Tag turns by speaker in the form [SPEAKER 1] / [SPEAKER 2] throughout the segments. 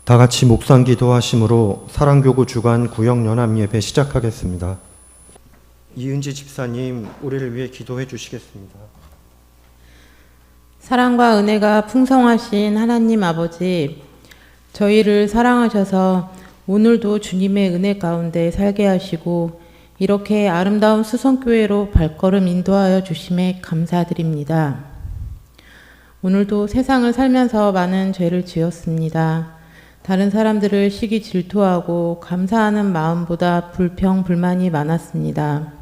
[SPEAKER 1] 다 같이 묵상 기도하심으로 사랑교구 주간 구역연합예배 시작하겠습니다. 이은지 집사님, 우리를 위해 기도해 주시겠습니다.
[SPEAKER 2] 사랑과 은혜가 풍성하신 하나님 아버지, 저희를 사랑하셔서 오늘도 주님의 은혜 가운데 살게 하시고 이렇게 아름다운 수성교회로 발걸음 인도하여 주심에 감사드립니다. 오늘도 세상을 살면서 많은 죄를 지었습니다. 다른 사람들을 시기 질투하고 감사하는 마음보다 불평, 불만이 많았습니다.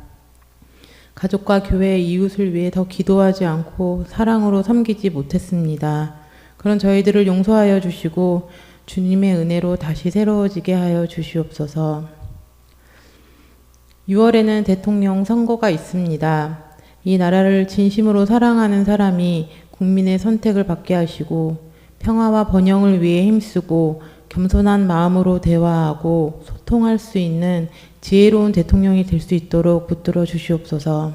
[SPEAKER 2] 가족과 교회, 이웃을 위해 더 기도하지 않고 사랑으로 섬기지 못했습니다. 그런 저희들을 용서하여 주시고 주님의 은혜로 다시 새로워지게 하여 주시옵소서. 6월에는 대통령 선거가 있습니다. 이 나라를 진심으로 사랑하는 사람이 국민의 선택을 받게 하시고 평화와 번영을 위해 힘쓰고 겸손한 마음으로 대화하고 소통할 수 있는 지혜로운 대통령이 될 수 있도록 붙들어 주시옵소서.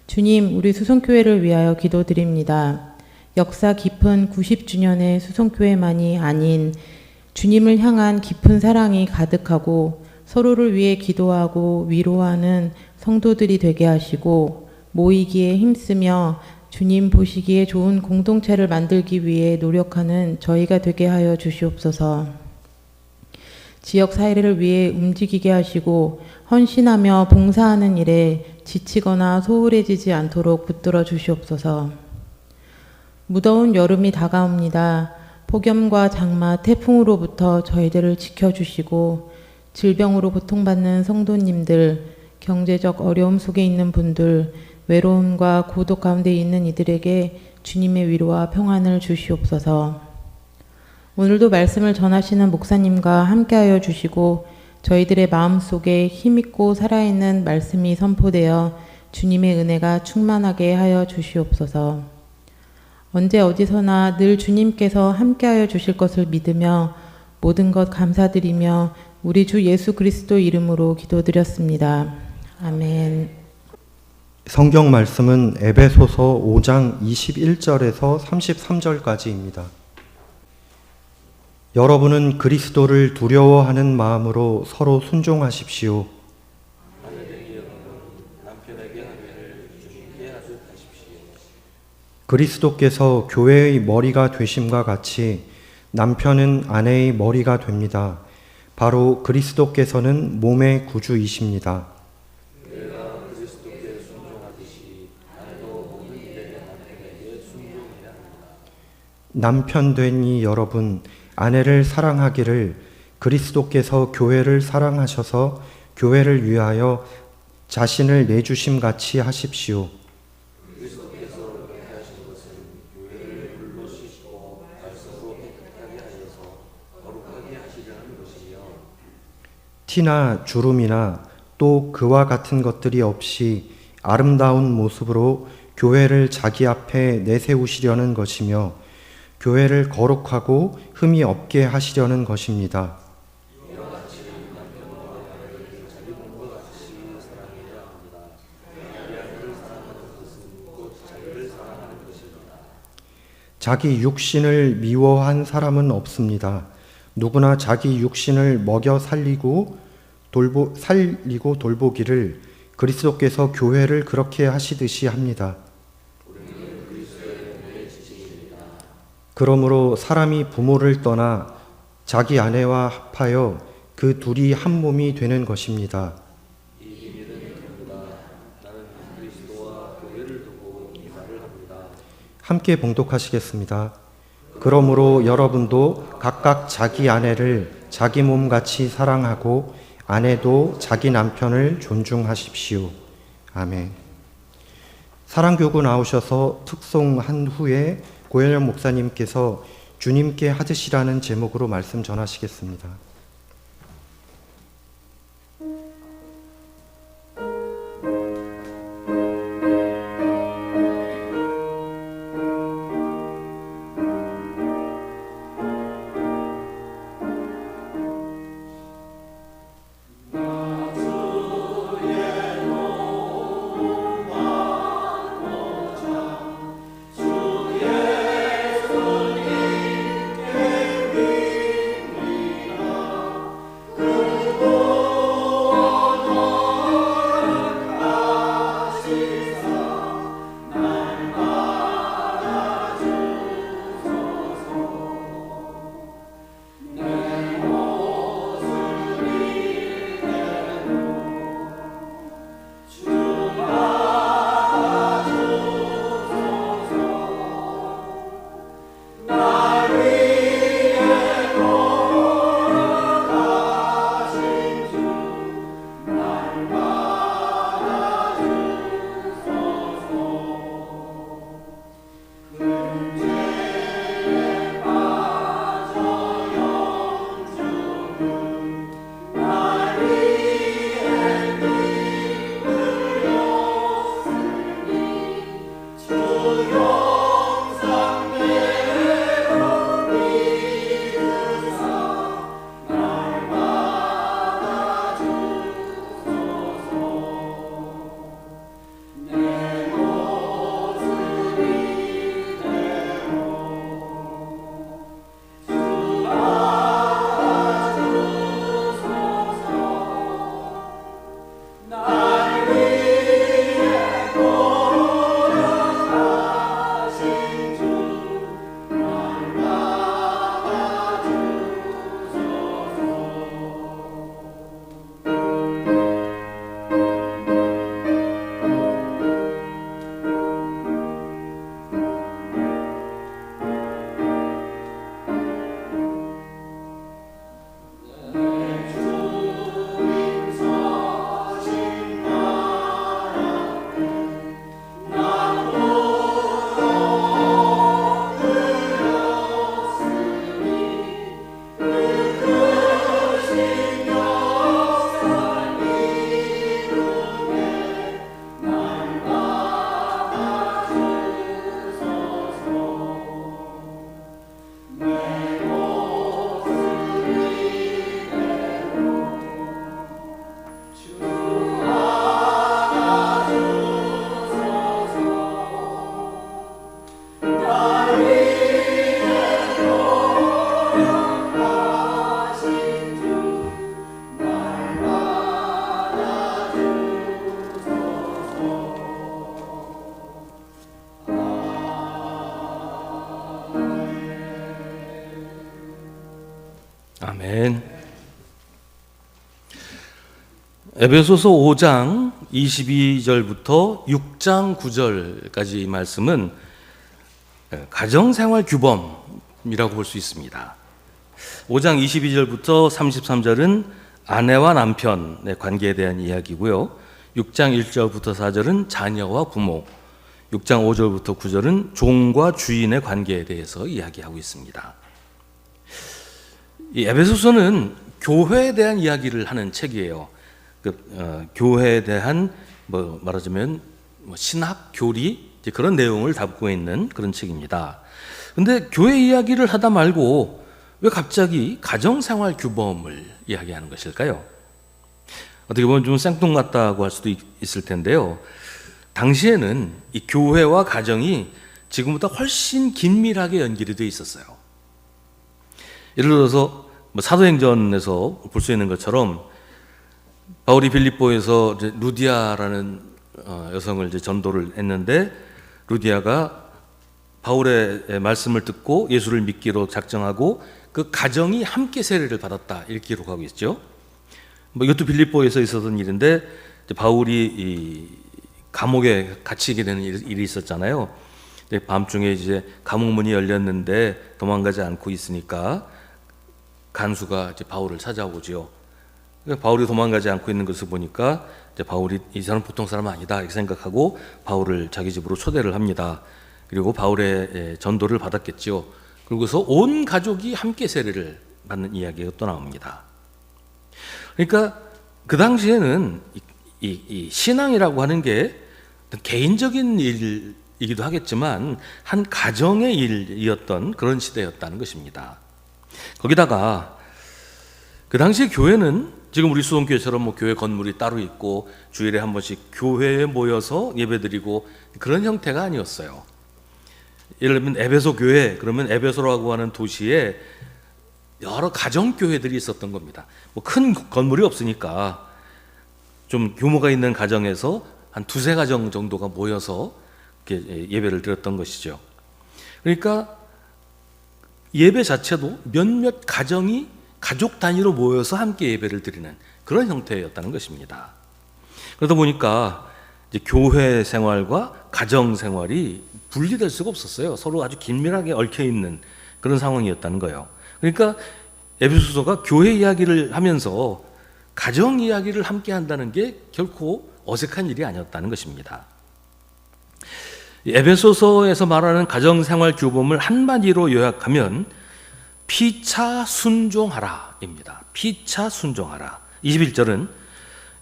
[SPEAKER 2] 주님, 우리 수성교회를 위하여 기도드립니다. 역사 깊은 90주년의 수성교회만이 아닌 주님을 향한 깊은 사랑이 가득하고 서로를 위해 기도하고 위로하는 성도들이 되게 하시고 모이기에 힘쓰며 주님 보시기에 좋은 공동체를 만들기 위해 노력하는 저희가 되게 하여 주시옵소서. 지역 사회를 위해 움직이게 하시고 헌신하며 봉사하는 일에 지치거나 소홀해지지 않도록 붙들어 주시옵소서. 무더운 여름이 다가옵니다. 폭염과 장마, 태풍으로부터 저희들을 지켜주시고 질병으로 고통받는 성도님들, 경제적 어려움 속에 있는 분들, 외로움과 고독 가운데 있는 이들에게 주님의 위로와 평안을 주시옵소서. 오늘도 말씀을 전하시는 목사님과 함께하여 주시고 저희들의 마음속에 힘있고 살아있는 말씀이 선포되어 주님의 은혜가 충만하게 하여 주시옵소서. 언제 어디서나 늘 주님께서 함께하여 주실 것을 믿으며 모든 것 감사드리며 우리 주 예수 그리스도 이름으로 기도드렸습니다. 아멘.
[SPEAKER 1] 성경 말씀은 에베소서 5장 21절에서 33절까지입니다. 여러분은 그리스도를 두려워하는 마음으로 서로 순종하십시오. 그리스도께서 교회의 머리가 되심과 같이 남편은 아내의 머리가 됩니다. 바로 그리스도께서는 몸의 구주이십니다. 남편 된 이 여러분, 아내를 사랑하기를 그리스도께서 교회를 사랑하셔서 교회를 위하여 자신을 내주심 같이 하십시오. 티나 주름이나 또 그와 같은 것들이 없이 아름다운 모습으로 교회를 자기 앞에 내세우시려는 것이며 교회를 거룩하고 흠이 없게 하시려는 것입니다. 자기 육신을 미워한 사람은 없습니다. 누구나 자기 육신을 먹여 살리고 돌보기를 그리스도께서 교회를 그렇게 하시듯이 합니다. 그러므로 사람이 부모를 떠나 자기 아내와 합하여 그 둘이 한 몸이 되는 것입니다. 함께 봉독하시겠습니다. 그러므로 여러분도 각각 자기 아내를 자기 몸같이 사랑하고 아내도 자기 남편을 존중하십시오. 아멘. 사랑교구 나오셔서 특송한 후에 고현영 목사님께서 주님께 하듯이라는 제목으로 말씀 전하시겠습니다.
[SPEAKER 3] 아멘. 에베소서 5장 22절부터 6장 9절까지 말씀은 가정생활 규범이라고 볼 수 있습니다. 5장 22절부터 33절은 아내와 남편의 관계에 대한 이야기고요. 6장 1절부터 4절은 자녀와 부모, 6장 5절부터 9절은 종과 주인의 관계에 대해서 이야기하고 있습니다. 이 에베소서는 교회에 대한 이야기를 하는 책이에요. 교회에 대한 말하자면 신학, 교리 그런 내용을 담고 있는 그런 책입니다. 그런데 교회 이야기를 하다 말고 왜 갑자기 가정생활 규범을 이야기하는 것일까요? 어떻게 보면 좀 생뚱맞다고 할 수도 있을 텐데요. 당시에는 이 교회와 가정이 지금보다 훨씬 긴밀하게 연결이 되어 있었어요. 예를 들어서 사도행전에서 볼 수 있는 것처럼 바울이 빌립보에서 루디아라는 여성을 전도를 했는데, 루디아가 바울의 말씀을 듣고 예수를 믿기로 작정하고 그 가정이 함께 세례를 받았다, 이렇게 기록하고 있죠. 이것도 빌립보에서 있었던 일인데, 바울이 이 감옥에 갇히게 되는 일이 있었잖아요. 밤중에 이제 감옥 문이 열렸는데 도망가지 않고 있으니까 간수가 이제 바울을 찾아오죠. 바울이 도망가지 않고 있는 것을 보니까 이제 바울이 이 사람 보통 사람 아니다 이렇게 생각하고 바울을 자기 집으로 초대를 합니다. 그리고 바울의 전도를 받았겠죠. 그리고서 온 가족이 함께 세례를 받는 이야기가 또 나옵니다. 그러니까 그 당시에는 이 신앙이라고 하는 게 개인적인 일이기도 하겠지만 한 가정의 일이었던 그런 시대였다는 것입니다. 거기다가 그 당시 교회는 지금 우리 수원교회처럼 교회 건물이 따로 있고 주일에 한 번씩 교회에 모여서 예배드리고 그런 형태가 아니었어요. 예를 들면 에베소 교회, 그러면 에베소라고 하는 도시에 여러 가정교회들이 있었던 겁니다. 큰 건물이 없으니까 좀 규모가 있는 가정에서 한 두세 가정 정도가 모여서 이렇게 예배를 드렸던 것이죠. 그러니까 예배 자체도 몇몇 가정이 가족 단위로 모여서 함께 예배를 드리는 그런 형태였다는 것입니다. 그러다 보니까 이제 교회 생활과 가정 생활이 분리될 수가 없었어요. 서로 아주 긴밀하게 얽혀 있는 그런 상황이었다는 거예요. 그러니까 에베소서가 교회 이야기를 하면서 가정 이야기를 함께 한다는 게 결코 어색한 일이 아니었다는 것입니다. 에베소서에서 말하는 가정생활 규범을 한마디로 요약하면 피차 순종하라입니다. 피차 순종하라. 21절은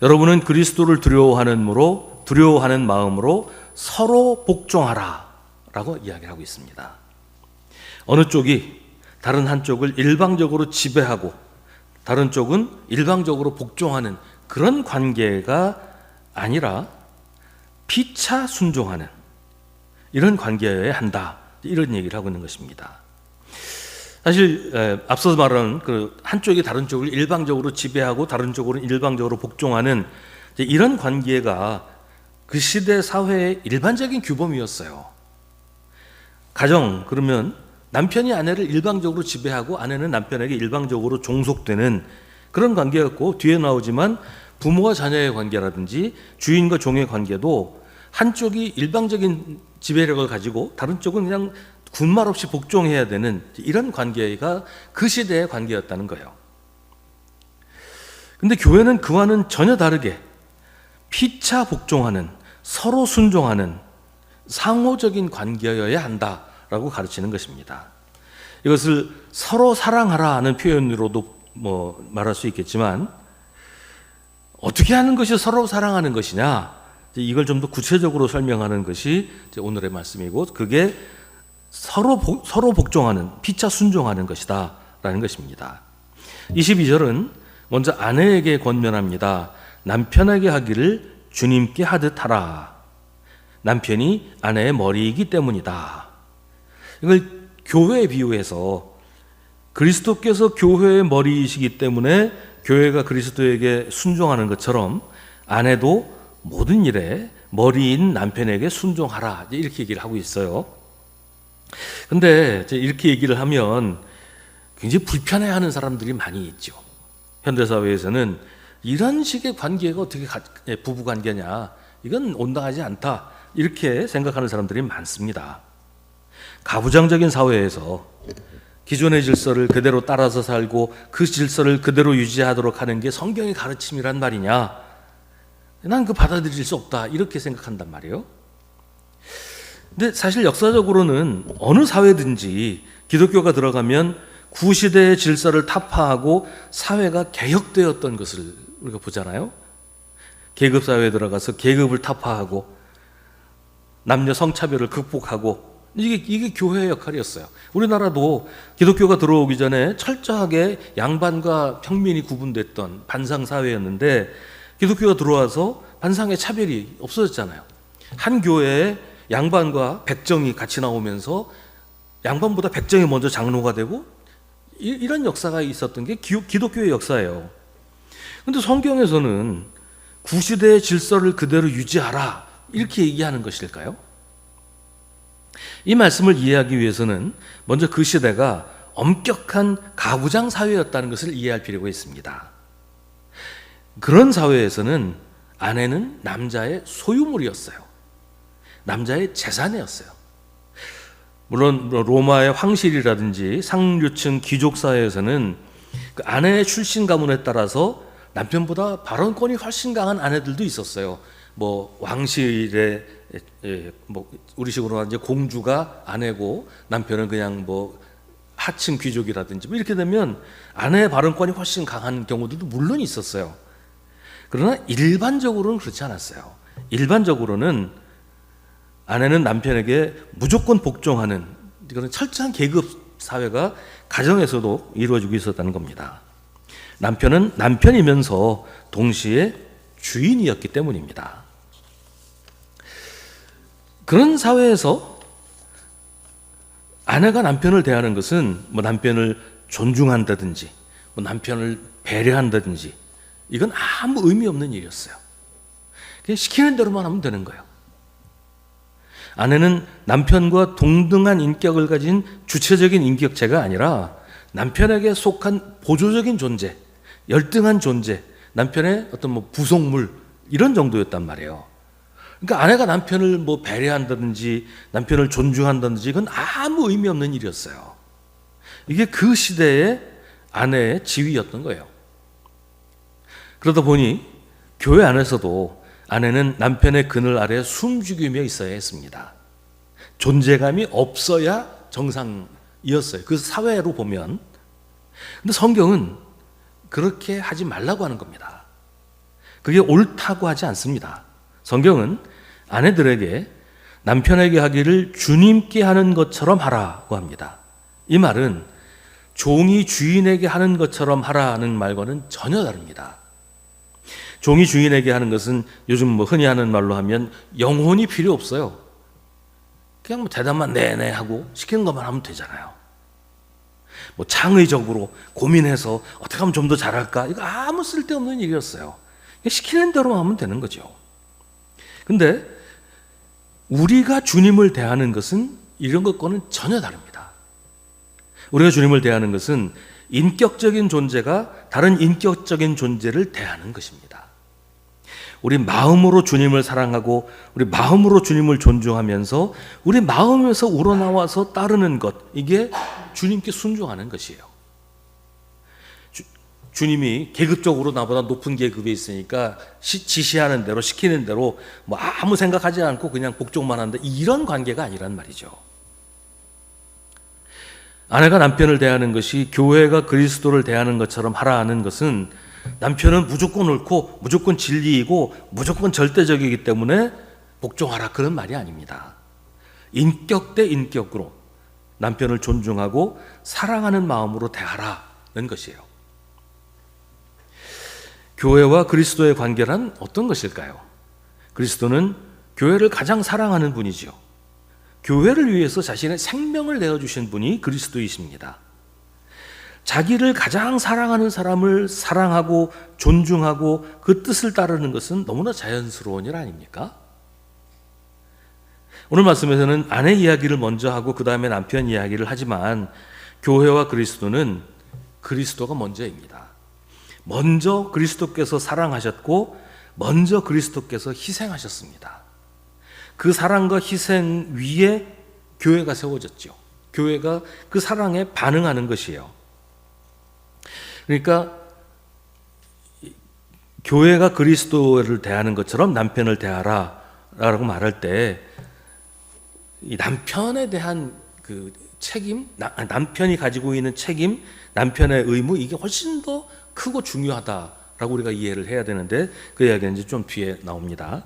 [SPEAKER 3] 여러분은 그리스도를 두려워하는 마음으로 서로 복종하라라고 이야기하고 있습니다. 어느 쪽이 다른 한쪽을 일방적으로 지배하고 다른 쪽은 일방적으로 복종하는 그런 관계가 아니라 피차 순종하는 이런 관계여야 한다, 이런 얘기를 하고 있는 것입니다. 사실 앞서 말한 그 한쪽이 다른 쪽을 일방적으로 지배하고 다른 쪽으로는 일방적으로 복종하는 이런 관계가 그 시대 사회의 일반적인 규범이었어요. 가정, 그러면 남편이 아내를 일방적으로 지배하고 아내는 남편에게 일방적으로 종속되는 그런 관계였고, 뒤에 나오지만 부모와 자녀의 관계라든지 주인과 종의 관계도 한쪽이 일방적인 지배력을 가지고 다른 쪽은 그냥 군말 없이 복종해야 되는 이런 관계가 그 시대의 관계였다는 거예요. 근데 교회는 그와는 전혀 다르게 피차 복종하는, 서로 순종하는 상호적인 관계여야 한다라고 가르치는 것입니다. 이것을 서로 사랑하라는 표현으로도 말할 수 있겠지만, 어떻게 하는 것이 서로 사랑하는 것이냐, 이걸 좀 더 구체적으로 설명하는 것이 오늘의 말씀이고, 그게 서로 복종하는, 피차 순종하는 것이다 라는 것입니다. 22절은 먼저 아내에게 권면합니다. 남편에게 하기를 주님께 하듯 하라. 남편이 아내의 머리이기 때문이다. 이걸 교회에 비유해서 그리스도께서 교회의 머리이시기 때문에 교회가 그리스도에게 순종하는 것처럼 아내도 모든 일에 머리인 남편에게 순종하라, 이렇게 얘기를 하고 있어요. 근데 이렇게 얘기를 하면 굉장히 불편해하는 사람들이 많이 있죠. 현대사회에서는 이런 식의 관계가 어떻게 부부관계냐, 이건 온당하지 않다, 이렇게 생각하는 사람들이 많습니다. 가부장적인 사회에서 기존의 질서를 그대로 따라서 살고 그 질서를 그대로 유지하도록 하는 게 성경의 가르침이란 말이냐, 난 그 받아들일 수 없다, 이렇게 생각한단 말이에요. 근데 사실 역사적으로는 어느 사회든지 기독교가 들어가면 구시대의 질서를 타파하고 사회가 개혁되었던 것을 우리가 보잖아요. 계급사회에 들어가서 계급을 타파하고 남녀 성차별을 극복하고, 이게 교회의 역할이었어요. 우리나라도 기독교가 들어오기 전에 철저하게 양반과 평민이 구분됐던 반상사회였는데 기독교가 들어와서 반상의 차별이 없어졌잖아요. 한 교회에 양반과 백정이 같이 나오면서 양반보다 백정이 먼저 장로가 되고, 이런 역사가 있었던 게 기독교의 역사예요. 그런데 성경에서는 구시대의 질서를 그대로 유지하라, 이렇게 얘기하는 것일까요? 이 말씀을 이해하기 위해서는 먼저 그 시대가 엄격한 가부장 사회였다는 것을 이해할 필요가 있습니다. 그런 사회에서는 아내는 남자의 소유물이었어요. 남자의 재산이었어요. 물론 로마의 황실이라든지 상류층 귀족 사회에서는 그 아내의 출신 가문에 따라서 남편보다 발언권이 훨씬 강한 아내들도 있었어요. 뭐 왕실의 뭐 우리식으로 이제 공주가 아내고 남편은 그냥 뭐 하층 귀족이라든지 뭐 이렇게 되면 아내의 발언권이 훨씬 강한 경우들도 물론 있었어요. 그러나 일반적으로는 그렇지 않았어요. 일반적으로는 아내는 남편에게 무조건 복종하는 그런 철저한 계급 사회가 가정에서도 이루어지고 있었다는 겁니다. 남편은 남편이면서 동시에 주인이었기 때문입니다. 그런 사회에서 아내가 남편을 대하는 것은 뭐 남편을 존중한다든지 뭐 남편을 배려한다든지 이건 아무 의미 없는 일이었어요. 그냥 시키는 대로만 하면 되는 거예요. 아내는 남편과 동등한 인격을 가진 주체적인 인격체가 아니라 남편에게 속한 보조적인 존재, 열등한 존재, 남편의 어떤 뭐 부속물 이런 정도였단 말이에요. 그러니까 아내가 남편을 뭐 배려한다든지 남편을 존중한다든지 이건 아무 의미 없는 일이었어요. 이게 그 시대의 아내의 지위였던 거예요. 그러다 보니 교회 안에서도 아내는 남편의 그늘 아래 숨죽이며 있어야 했습니다. 존재감이 없어야 정상이었어요. 그 사회로 보면. 근데 성경은 그렇게 하지 말라고 하는 겁니다. 그게 옳다고 하지 않습니다. 성경은 아내들에게 남편에게 하기를 주님께 하는 것처럼 하라고 합니다. 이 말은 종이 주인에게 하는 것처럼 하라는 말과는 전혀 다릅니다. 종이 주인에게 하는 것은 요즘 뭐 흔히 하는 말로 하면 영혼이 필요 없어요. 그냥 뭐 대답만 네네 하고 시키는 것만 하면 되잖아요. 뭐 창의적으로 고민해서 어떻게 하면 좀 더 잘할까? 이거 아무 쓸데없는 일이었어요. 시키는 대로 하면 되는 거죠. 근데 우리가 주님을 대하는 것은 이런 것과는 전혀 다릅니다. 우리가 주님을 대하는 것은 인격적인 존재가 다른 인격적인 존재를 대하는 것입니다. 우리 마음으로 주님을 사랑하고 우리 마음으로 주님을 존중하면서 우리 마음에서 우러나와서 따르는 것, 이게 주님께 순종하는 것이에요. 주님이 계급적으로 나보다 높은 계급에 있으니까 지시하는 대로 시키는 대로 뭐 아무 생각하지 않고 그냥 복종만 한다, 이런 관계가 아니란 말이죠. 아내가 남편을 대하는 것이 교회가 그리스도를 대하는 것처럼 하라 하는 것은 남편은 무조건 옳고 무조건 진리이고 무조건 절대적이기 때문에 복종하라, 그런 말이 아닙니다. 인격 대 인격으로 남편을 존중하고 사랑하는 마음으로 대하라는 것이에요. 교회와 그리스도의 관계란 어떤 것일까요? 그리스도는 교회를 가장 사랑하는 분이지요. 교회를 위해서 자신의 생명을 내어주신 분이 그리스도이십니다. 자기를 가장 사랑하는 사람을 사랑하고 존중하고 그 뜻을 따르는 것은 너무나 자연스러운 일 아닙니까? 오늘 말씀에서는 아내 이야기를 먼저 하고 그 다음에 남편 이야기를 하지만 교회와 그리스도는 그리스도가 먼저입니다. 먼저 그리스도께서 사랑하셨고 먼저 그리스도께서 희생하셨습니다. 그 사랑과 희생 위에 교회가 세워졌죠. 교회가 그 사랑에 반응하는 것이에요. 그러니까 교회가 그리스도를 대하는 것처럼 남편을 대하라 라고 말할 때 이 남편에 대한 그 책임, 남편이 가지고 있는 책임, 남편의 의무, 이게 훨씬 더 크고 중요하다라고 우리가 이해를 해야 되는데 그 이야기는 이제 좀 뒤에 나옵니다.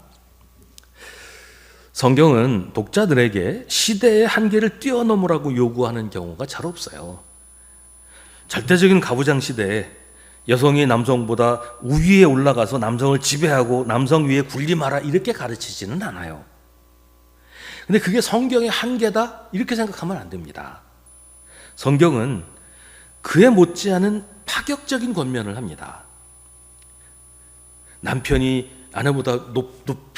[SPEAKER 3] 성경은 독자들에게 시대의 한계를 뛰어넘으라고 요구하는 경우가 잘 없어요. 절대적인 가부장 시대에 여성이 남성보다 우위에 올라가서 남성을 지배하고 남성 위에 군림하라 이렇게 가르치지는 않아요. 근데 그게 성경의 한계다 이렇게 생각하면 안 됩니다. 성경은 그에 못지않은 파격적인 권면을 합니다. 남편이 아내보다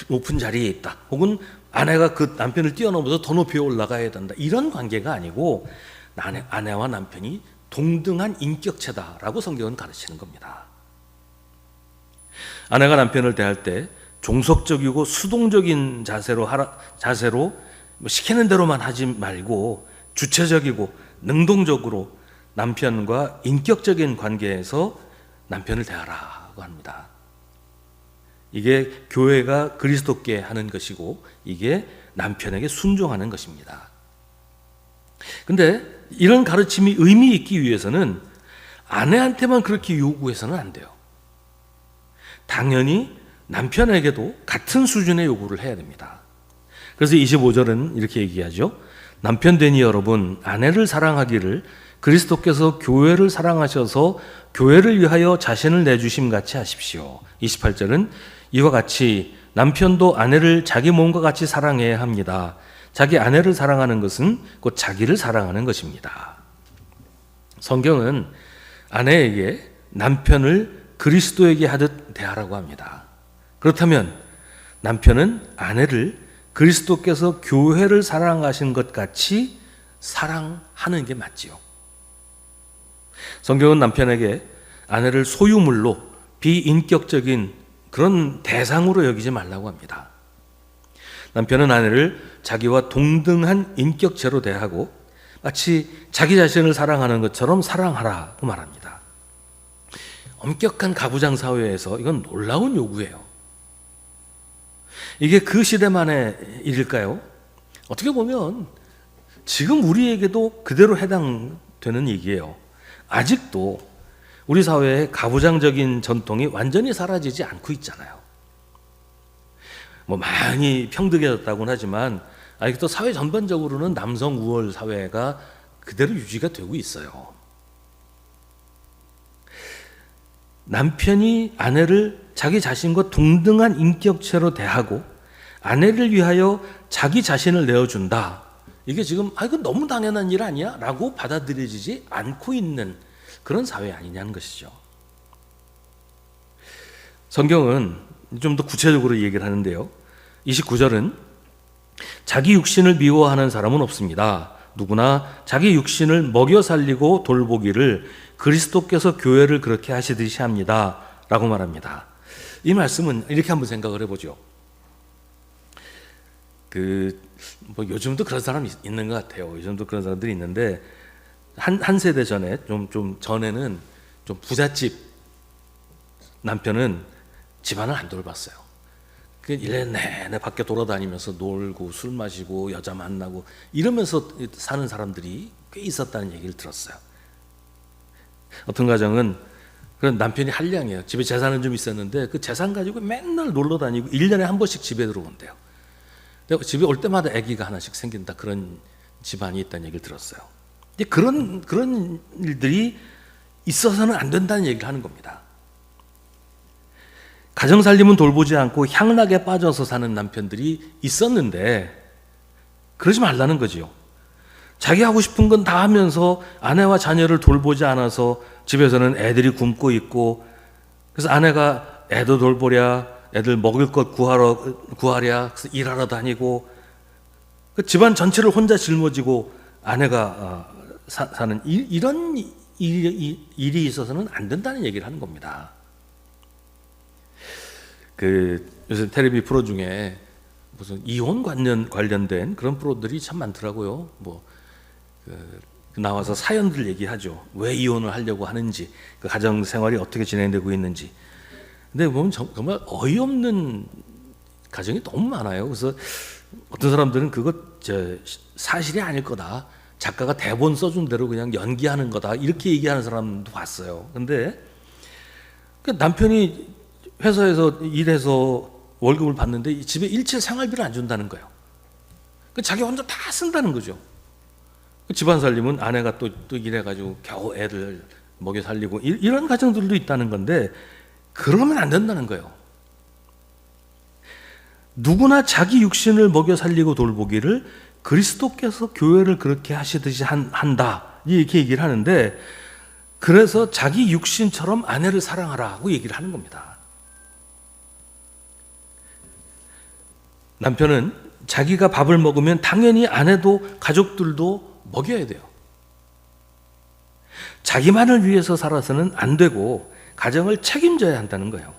[SPEAKER 3] 높은 자리에 있다, 혹은 아내가 그 남편을 뛰어넘어서 더 높이 올라가야 된다, 이런 관계가 아니고 아내와 남편이 동등한 인격체다라고 성경은 가르치는 겁니다. 아내가 남편을 대할 때 종속적이고 수동적인 자세로 뭐 시키는 대로만 하지 말고 주체적이고 능동적으로 남편과 인격적인 관계에서 남편을 대하라고 합니다. 이게 교회가 그리스도께 하는 것이고 이게 남편에게 순종하는 것입니다. 근데 이런 가르침이 의미 있기 위해서는 아내한테만 그렇게 요구해서는 안 돼요. 당연히 남편에게도 같은 수준의 요구를 해야 됩니다. 그래서 25절은 이렇게 얘기하죠. 남편 되니 여러분, 아내를 사랑하기를 그리스도께서 교회를 사랑하셔서 교회를 위하여 자신을 내주심 같이 하십시오. 28절은 이와 같이 남편도 아내를 자기 몸과 같이 사랑해야 합니다. 자기 아내를 사랑하는 것은 곧 자기를 사랑하는 것입니다. 성경은 아내에게 남편을 그리스도에게 하듯 대하라고 합니다. 그렇다면 남편은 아내를 그리스도께서 교회를 사랑하신 것 같이 사랑하는 게 맞지요. 성경은 남편에게 아내를 소유물로 비인격적인 그런 대상으로 여기지 말라고 합니다. 남편은 아내를 자기와 동등한 인격체로 대하고 마치 자기 자신을 사랑하는 것처럼 사랑하라고 말합니다. 엄격한 가부장 사회에서 이건 놀라운 요구예요. 이게 그 시대만의 일일까요? 어떻게 보면 지금 우리에게도 그대로 해당되는 얘기예요. 아직도 우리 사회의 가부장적인 전통이 완전히 사라지지 않고 있잖아요. 뭐 많이 평등해졌다고는 하지만 아직도 사회 전반적으로는 남성 우월 사회가 그대로 유지가 되고 있어요. 남편이 아내를 자기 자신과 동등한 인격체로 대하고 아내를 위하여 자기 자신을 내어준다. 이게 지금 이건 너무 당연한 일 아니야? 라고 받아들여지지 않고 있는 그런 사회 아니냐는 것이죠. 성경은 좀 더 구체적으로 얘기를 하는데요. 29절은 자기 육신을 미워하는 사람은 없습니다. 누구나 자기 육신을 먹여 살리고 돌보기를 그리스도께서 교회를 그렇게 하시듯이 합니다. 라고 말합니다. 이 말씀은 이렇게 한번 생각을 해보죠. 뭐 요즘도 그런 사람이 있는 것 같아요. 요즘도 그런 사람들이 있는데 한 세대 전에 좀 전에는 좀 부잣집 남편은 집안을 안 돌봤어요. 1년 내내 밖에 돌아다니면서 놀고 술 마시고 여자 만나고 이러면서 사는 사람들이 꽤 있었다는 얘기를 들었어요. 어떤 가정은 그런 남편이 한량이에요. 집에 재산은 좀 있었는데 그 재산 가지고 맨날 놀러 다니고 1년에 한 번씩 집에 들어온대요. 집에 올 때마다 아기가 하나씩 생긴다, 그런 집안이 있다는 얘기를 들었어요. 그런 일들이 있어서는 안 된다는 얘기를 하는 겁니다. 가정 살림은 돌보지 않고 향락에 빠져서 사는 남편들이 있었는데 그러지 말라는 거지요. 자기 하고 싶은 건 다 하면서 아내와 자녀를 돌보지 않아서 집에서는 애들이 굶고 있고, 그래서 아내가 애도 돌보랴, 애들 먹을 것 구하랴, 그래서 일하러 다니고 그 집안 전체를 혼자 짊어지고 아내가 사는 이런 일이 있어서는 안 된다는 얘기를 하는 겁니다. 요새 텔레비 프로 중에 무슨 이혼 관련된 그런 프로들이 참 많더라고요. 나와서 사연들 얘기하죠. 왜 이혼을 하려고 하는지, 그 가정 생활이 어떻게 진행되고 있는지. 근데 보면 정말 어이없는 가정이 너무 많아요. 그래서 어떤 사람들은 그거 사실이 아닐 거다. 작가가 대본 써준 대로 그냥 연기하는 거다. 이렇게 얘기하는 사람도 봤어요. 근데 그 남편이 회사에서 일해서 월급을 받는데 집에 일체 생활비를 안 준다는 거예요. 자기 혼자 다 쓴다는 거죠. 집안 살림은 아내가 또 일해가지고 겨우 애들 먹여 살리고 이런 가정들도 있다는 건데, 그러면 안 된다는 거예요. 누구나 자기 육신을 먹여 살리고 돌보기를 그리스도께서 교회를 그렇게 하시듯이 한다, 이렇게 얘기를 하는데, 그래서 자기 육신처럼 아내를 사랑하라고 얘기를 하는 겁니다. 남편은 자기가 밥을 먹으면 당연히 아내도 가족들도 먹여야 돼요. 자기만을 위해서 살아서는 안 되고 가정을 책임져야 한다는 거예요.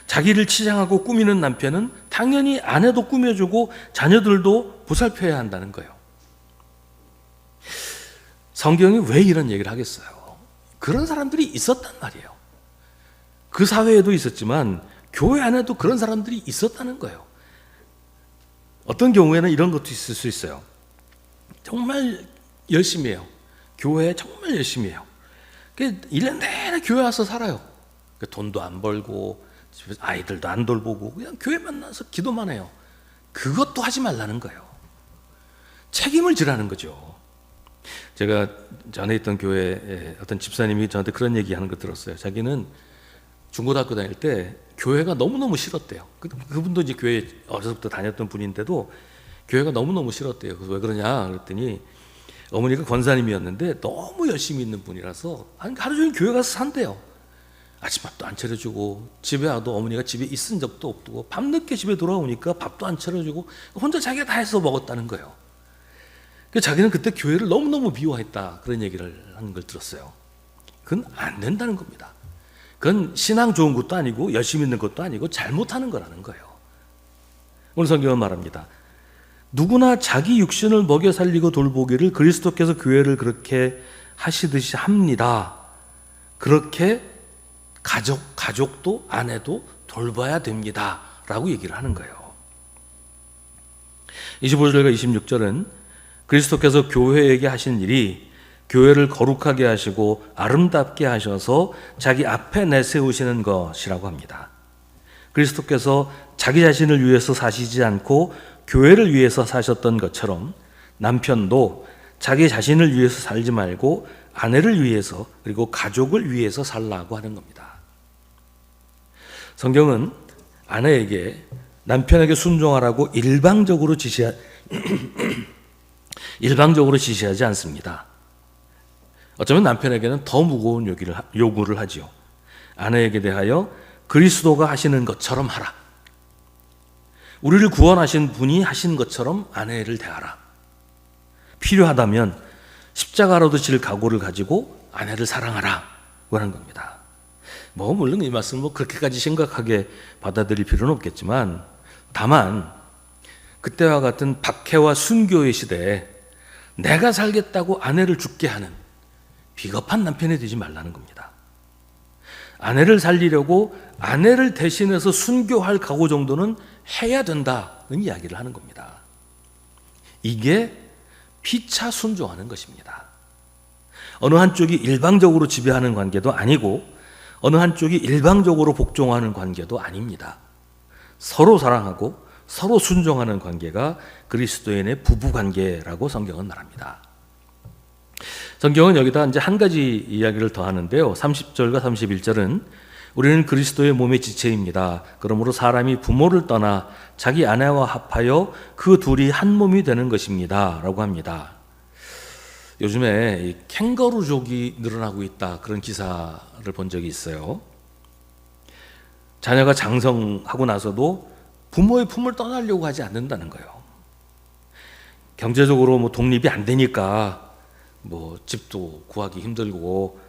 [SPEAKER 3] 자기를 치장하고 꾸미는 남편은 당연히 아내도 꾸며주고 자녀들도 보살펴야 한다는 거예요. 성경이 왜 이런 얘기를 하겠어요? 그런 사람들이 있었단 말이에요. 그 사회에도 있었지만 교회 안에도 그런 사람들이 있었다는 거예요. 어떤 경우에는 이런 것도 있을 수 있어요. 정말 열심히 해요. 교회에 정말 열심히 해요. 1년 내내 교회 와서 살아요. 돈도 안 벌고 집에서 아이들도 안 돌보고 그냥 교회 만나서 기도만 해요. 그것도 하지 말라는 거예요. 책임을 지라는 거죠. 제가 전에 있던 교회에 어떤 집사님이 저한테 그런 얘기하는 거 들었어요. 자기는 중고등학교 다닐 때 교회가 너무너무 싫었대요. 그분도 이제 교회 어려서부터 다녔던 분인데도 교회가 너무너무 싫었대요. 그래서 왜 그러냐 그랬더니 어머니가 권사님이었는데 너무 열심히 있는 분이라서 하루 종일 교회 가서 산대요. 아침밥도 안 차려주고, 집에 와도 어머니가 집에 있은 적도 없고, 밤늦게 집에 돌아오니까 밥도 안 차려주고 혼자 자기가 다 해서 먹었다는 거예요. 자기는 그때 교회를 너무너무 미워했다, 그런 얘기를 하는 걸 들었어요. 그건 안 된다는 겁니다. 그건 신앙 좋은 것도 아니고 열심히 있는 것도 아니고 잘못하는 거라는 거예요. 오늘 성경은 말합니다. 누구나 자기 육신을 먹여 살리고 돌보기를 그리스도께서 교회를 그렇게 하시듯이 합니다. 그렇게 가족도 아내도 돌봐야 됩니다 라고 얘기를 하는 거예요. 25절과 26절은 그리스도께서 교회에게 하신 일이 교회를 거룩하게 하시고 아름답게 하셔서 자기 앞에 내세우시는 것이라고 합니다. 그리스도께서 자기 자신을 위해서 사시지 않고 교회를 위해서 사셨던 것처럼 남편도 자기 자신을 위해서 살지 말고 아내를 위해서 그리고 가족을 위해서 살라고 하는 겁니다. 성경은 아내에게 남편에게 순종하라고 일방적으로 지시하지 않습니다. 어쩌면 남편에게는 더 무거운 요구를 하지요. 아내에게 대하여 그리스도가 하시는 것처럼 하라. 우리를 구원하신 분이 하신 것처럼 아내를 대하라. 필요하다면 십자가로도 질 각오를 가지고 아내를 사랑하라 하는 겁니다. 물론 이 말씀은 그렇게까지 심각하게 받아들일 필요는 없겠지만, 다만 그때와 같은 박해와 순교의 시대에 내가 살겠다고 아내를 죽게 하는 비겁한 남편이 되지 말라는 겁니다. 아내를 살리려고 아내를 대신해서 순교할 각오 정도는 해야 된다는 이야기를 하는 겁니다. 이게 피차 순종하는 것입니다. 어느 한쪽이 일방적으로 지배하는 관계도 아니고 어느 한쪽이 일방적으로 복종하는 관계도 아닙니다. 서로 사랑하고 서로 순종하는 관계가 그리스도인의 부부 관계라고 성경은 말합니다. 성경은 여기다 이제 한 가지 이야기를 더 하는데요. 30절과 31절은 우리는 그리스도의 몸의 지체입니다. 그러므로 사람이 부모를 떠나 자기 아내와 합하여 그 둘이 한 몸이 되는 것입니다 라고 합니다. 요즘에 캥거루족이 늘어나고 있다, 그런 기사를 본 적이 있어요. 자녀가 장성하고 나서도 부모의 품을 떠나려고 하지 않는다는 거예요. 경제적으로 독립이 안 되니까 뭐 집도 구하기 힘들고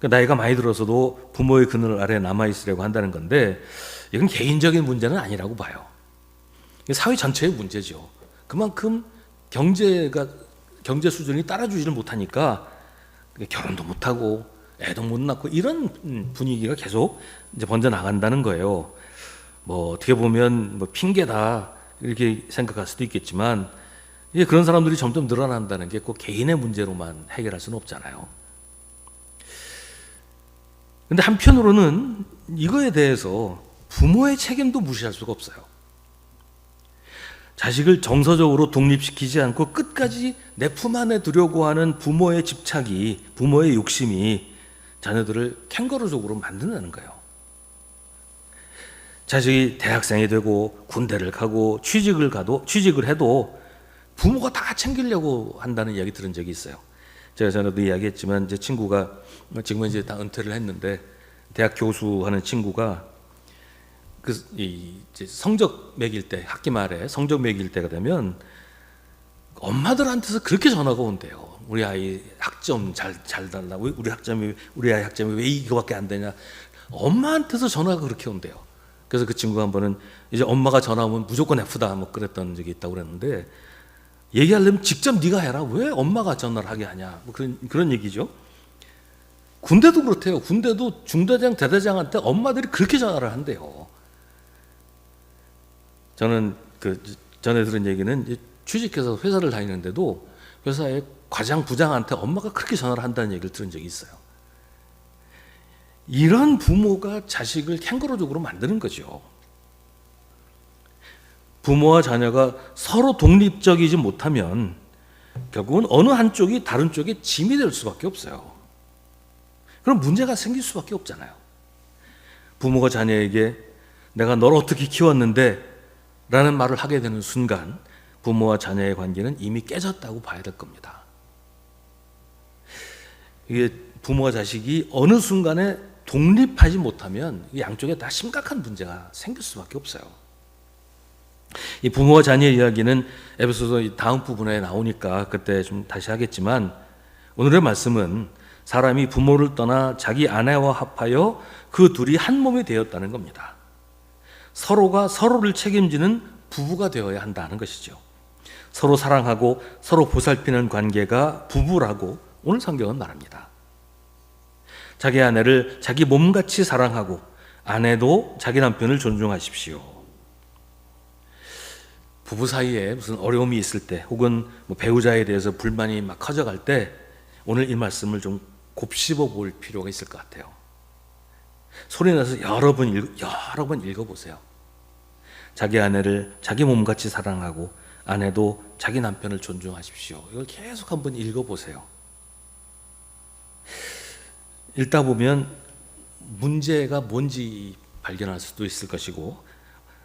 [SPEAKER 3] 나이가 많이 들어서도 부모의 그늘 아래 남아 있으려고 한다는 건데 이건 개인적인 문제는 아니라고 봐요. 사회 전체의 문제죠. 그만큼 경제 수준이 따라주지를 못하니까 결혼도 못하고 애도 못 낳고 이런 분위기가 계속 이제 번져 나간다는 거예요. 뭐 어떻게 보면 뭐 핑계다 이렇게 생각할 수도 있겠지만 이제 그런 사람들이 점점 늘어난다는 게 꼭 개인의 문제로만 해결할 수는 없잖아요. 근데 한편으로는 이거에 대해서 부모의 책임도 무시할 수가 없어요. 자식을 정서적으로 독립시키지 않고 끝까지 내 품 안에 두려고 하는 부모의 집착이, 부모의 욕심이 자녀들을 캥거루족으로 만든다는 거예요. 자식이 대학생이 되고 군대를 가고 취직을 해도 부모가 다 챙기려고 한다는 이야기 들은 적이 있어요. 제가 전에도 이야기했지만 제 친구가 지금은 이제 다 은퇴를 했는데 대학 교수하는 친구가 이제 성적 매길 때, 학기 말에 성적 매길 때가 되면 엄마들한테서 그렇게 전화가 온대요. 우리 아이 학점 잘 달라. 우리 아이 학점이 왜 이거밖에 안 되냐. 엄마한테서 전화가 그렇게 온대요. 그래서 그 친구가 한 번은 이제 엄마가 전화 오면 무조건 F다 뭐 그랬던 적이 있다고 그랬는데 얘기하려면 직접 네가 해라. 왜 엄마가 전화를 하게 하냐. 뭐 그런 얘기죠. 군대도 그렇대요. 군대도 중대장, 대대장한테 엄마들이 그렇게 전화를 한대요. 저는 전에 들은 얘기는 이제 취직해서 회사를 다니는데도 회사의 과장, 부장한테 엄마가 그렇게 전화를 한다는 얘기를 들은 적이 있어요. 이런 부모가 자식을 캥거루족으로 만드는 거죠. 부모와 자녀가 서로 독립적이지 못하면 결국은 어느 한쪽이 다른 쪽의 짐이 될 수밖에 없어요. 그럼 문제가 생길 수밖에 없잖아요. 부모가 자녀에게 내가 너를 어떻게 키웠는데 라는 말을 하게 되는 순간 부모와 자녀의 관계는 이미 깨졌다고 봐야 될 겁니다. 이게 부모와 자식이 어느 순간에 독립하지 못하면 양쪽에 다 심각한 문제가 생길 수밖에 없어요. 이 부모와 자녀의 이야기는 에베소서 다음 부분에 나오니까 그때 좀 다시 하겠지만 오늘의 말씀은 사람이 부모를 떠나 자기 아내와 합하여 그 둘이 한 몸이 되었다는 겁니다. 서로가 서로를 책임지는 부부가 되어야 한다는 것이죠. 서로 사랑하고 서로 보살피는 관계가 부부라고 오늘 성경은 말합니다. 자기 아내를 자기 몸같이 사랑하고 아내도 자기 남편을 존중하십시오. 부부 사이에 무슨 어려움이 있을 때 혹은 뭐 배우자에 대해서 불만이 막 커져갈 때 오늘 이 말씀을 좀 곱씹어 볼 필요가 있을 것 같아요. 소리내서 여러 번 읽어보세요. 자기 아내를 자기 몸같이 사랑하고 아내도 자기 남편을 존중하십시오. 이걸 계속 한번 읽어보세요. 읽다 보면 문제가 뭔지 발견할 수도 있을 것이고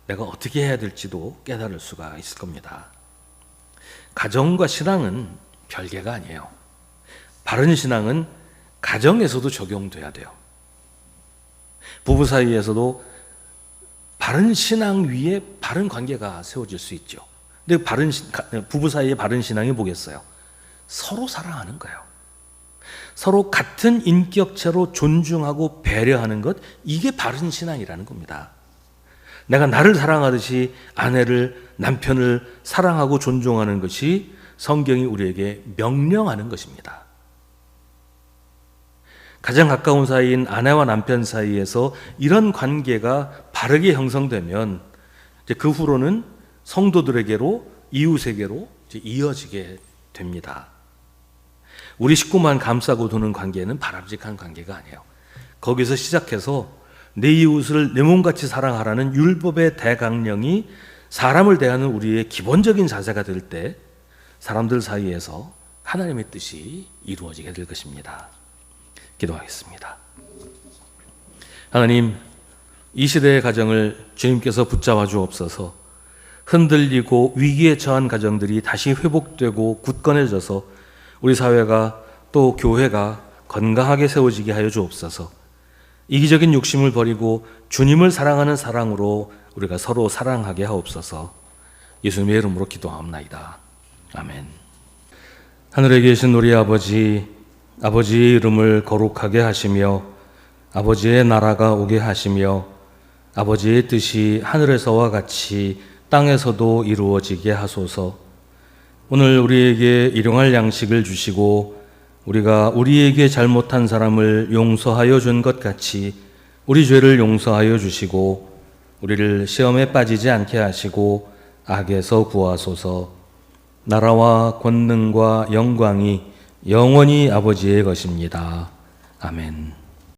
[SPEAKER 3] 내가 어떻게 해야 될지도 깨달을 수가 있을 겁니다. 가정과 신앙은 별개가 아니에요. 바른 신앙은 가정에서도 적용돼야 돼요. 부부 사이에서도 바른 신앙 위에 바른 관계가 세워질 수 있죠. 근데 부부 사이의 바른 신앙이 뭐겠어요? 서로 사랑하는 거예요. 서로 같은 인격체로 존중하고 배려하는 것, 이게 바른 신앙이라는 겁니다. 내가 나를 사랑하듯이 아내를, 남편을 사랑하고 존중하는 것이 성경이 우리에게 명령하는 것입니다. 가장 가까운 사이인 아내와 남편 사이에서 이런 관계가 바르게 형성되면 이제 그 후로는 성도들에게로, 이웃에게로 이제 이어지게 됩니다. 우리 식구만 감싸고 두는 관계는 바람직한 관계가 아니에요. 거기서 시작해서 내 이웃을 내 몸같이 사랑하라는 율법의 대강령이 사람을 대하는 우리의 기본적인 자세가 될 때 사람들 사이에서 하나님의 뜻이 이루어지게 될 것입니다. 기도하겠습니다. 하나님, 이 시대의 가정을 주님께서 붙잡아 주옵소서. 흔들리고 위기에 처한 가정들이 다시 회복되고 굳건해져서 우리 사회가 또 교회가 건강하게 세워지게 하여 주옵소서. 이기적인 욕심을 버리고 주님을 사랑하는 사랑으로 우리가 서로 사랑하게 하옵소서. 예수님의 이름으로 기도하옵나이다. 아멘. 하늘에 계신 우리 아버지, 아버지의 이름을 거룩하게 하시며 아버지의 나라가 오게 하시며 아버지의 뜻이 하늘에서와 같이 땅에서도 이루어지게 하소서. 오늘 우리에게 일용할 양식을 주시고 우리가 우리에게 잘못한 사람을 용서하여 준 것 같이 우리 죄를 용서하여 주시고 우리를 시험에 빠지지 않게 하시고 악에서 구하소서. 나라와 권능과 영광이 영원히 아버지의 것입니다. 아멘.